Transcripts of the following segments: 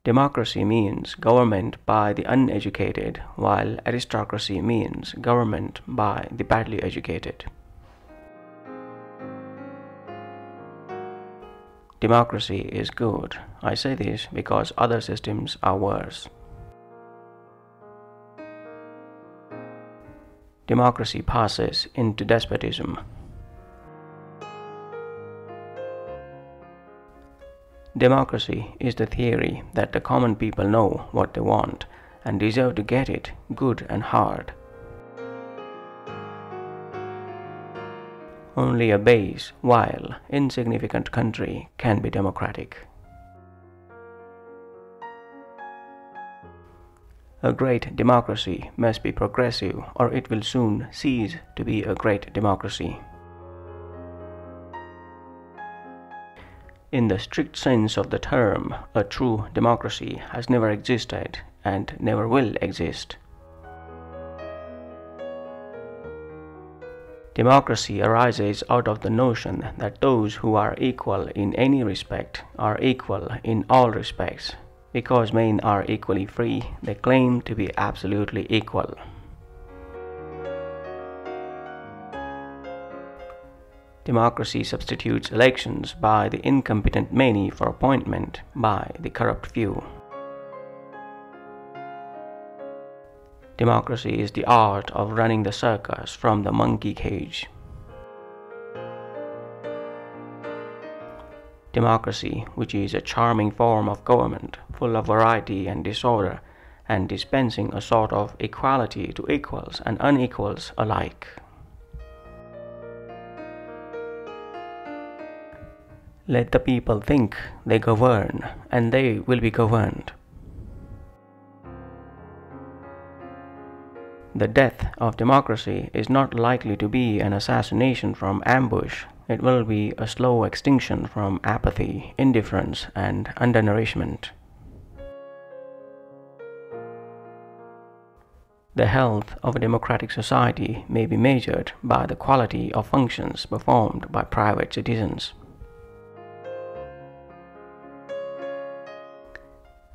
Democracy means government by the uneducated, while aristocracy means government by the badly educated. Democracy is good. I say this because other systems are worse. Democracy passes into despotism. Democracy is the theory that the common people know what they want and deserve to get it, good and hard. Only a base, vile, insignificant country can be democratic. A great democracy must be progressive, or it will soon cease to be a great democracy. In the strict sense of the term, a true democracy has never existed and never will exist. Democracy arises out of the notion that those who are equal in any respect are equal in all respects. Because men are equally free, they claim to be absolutely equal. Democracy substitutes elections by the incompetent many for appointment by the corrupt few. Democracy is the art of running the circus from the monkey cage. Democracy, which is a charming form of government, full of variety and disorder, and dispensing a sort of equality to equals and unequals alike. Let the people think they govern, and they will be governed. The death of democracy is not likely to be an assassination from ambush. It will be a slow extinction from apathy, indifference, and undernourishment. The health of a democratic society may be measured by the quality of functions performed by private citizens.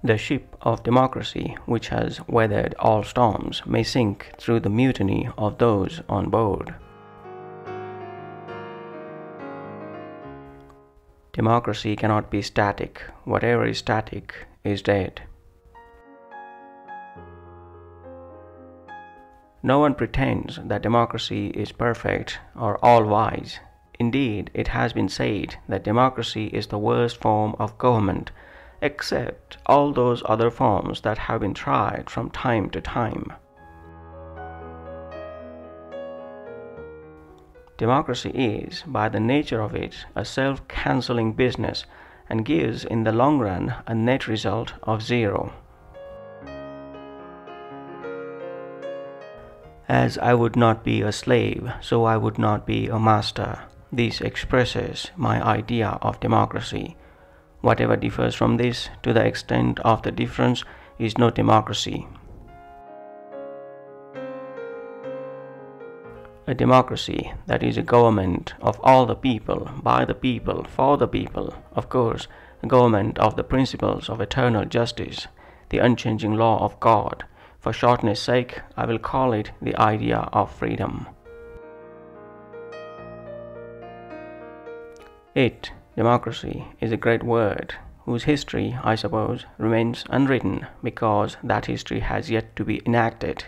The ship of democracy, which has weathered all storms, may sink through the mutiny of those on board. Democracy cannot be static. Whatever is static is dead. No one pretends that democracy is perfect or all-wise. Indeed, it has been said that democracy is the worst form of government, except all those other forms that have been tried from time to time. Democracy is, by the nature of it, a self-cancelling business and gives in the long run a net result of zero. As I would not be a slave, so I would not be a master. This expresses my idea of democracy. Whatever differs from this, to the extent of the difference, is no democracy. A democracy, that is a government of all the people, by the people, for the people, of course, a government of the principles of eternal justice, the unchanging law of God. For shortness' sake, I will call it the idea of freedom. Democracy, is a great word, whose history, I suppose, remains unwritten, because that history has yet to be enacted.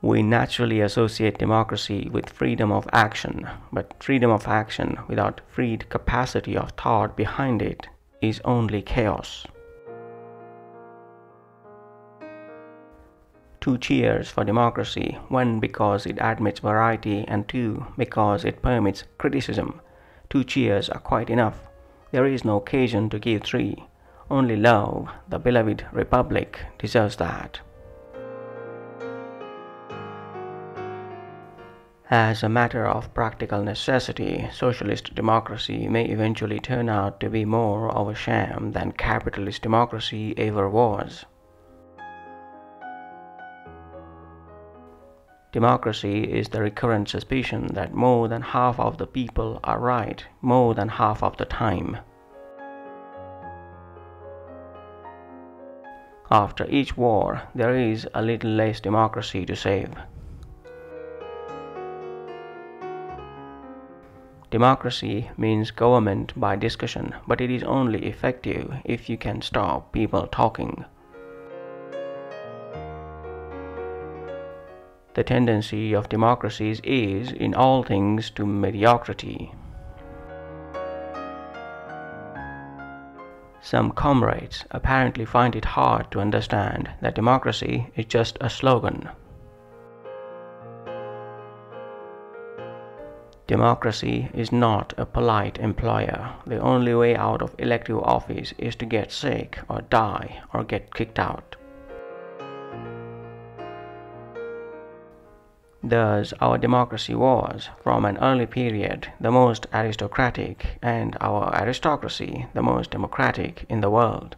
We naturally associate democracy with freedom of action, but freedom of action without freed capacity of thought behind it is only chaos. Two cheers for democracy, one because it admits variety and two because it permits criticism. Two cheers are quite enough. There is no occasion to give three. Only love, the beloved republic, deserves that. As a matter of practical necessity, socialist democracy may eventually turn out to be more of a sham than capitalist democracy ever was. Democracy is the recurrent suspicion that more than half of the people are right more than half of the time. After each war, there is a little less democracy to save. Democracy means government by discussion, but it is only effective if you can stop people talking. The tendency of democracies is, in all things, to mediocrity. Some comrades apparently find it hard to understand that democracy is just a slogan. Democracy is not a polite employer. The only way out of elective office is to get sick or die or get kicked out. Thus, our democracy was, from an early period, the most aristocratic, and our aristocracy the most democratic in the world.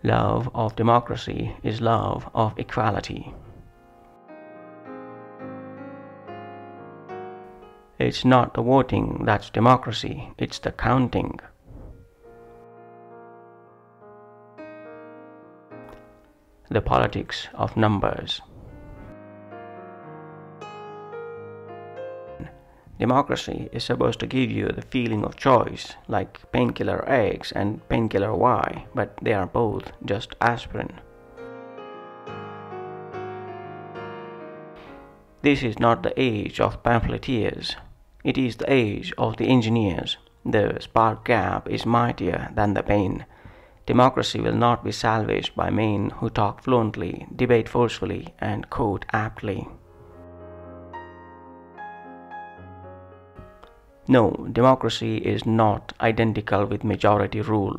Love of democracy is love of equality. It's not the voting that's democracy, it's the counting. The politics of numbers. Democracy is supposed to give you the feeling of choice, like painkiller X and painkiller Y, but they are both just aspirin. This is not the age of pamphleteers. It is the age of the engineers. The spark gap is mightier than the pain. Democracy will not be salvaged by men who talk fluently, debate forcefully, and quote aptly. No, democracy is not identical with majority rule.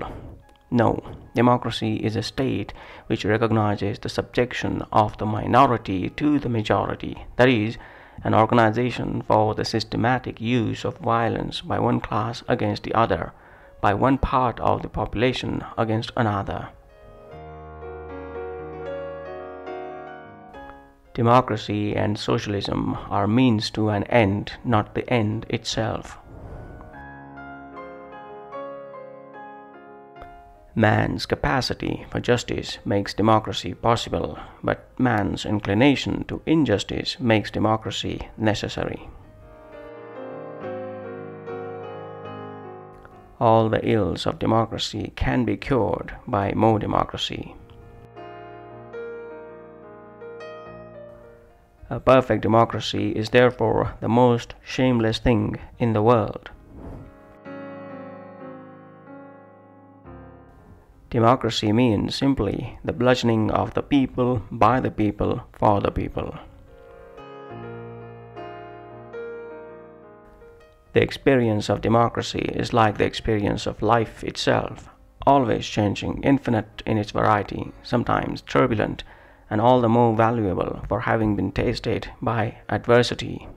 No, democracy is a state which recognizes the subjection of the minority to the majority, that is, an organization for the systematic use of violence by one class against the other, by one part of the population against another. Democracy and socialism are means to an end, not the end itself. Man's capacity for justice makes democracy possible, but man's inclination to injustice makes democracy necessary. All the ills of democracy can be cured by more democracy. A perfect democracy is therefore the most shameless thing in the world. Democracy means simply the bludgeoning of the people by the people for the people. The experience of democracy is like the experience of life itself, always changing, infinite in its variety, sometimes turbulent, and all the more valuable for having been tasted by adversity.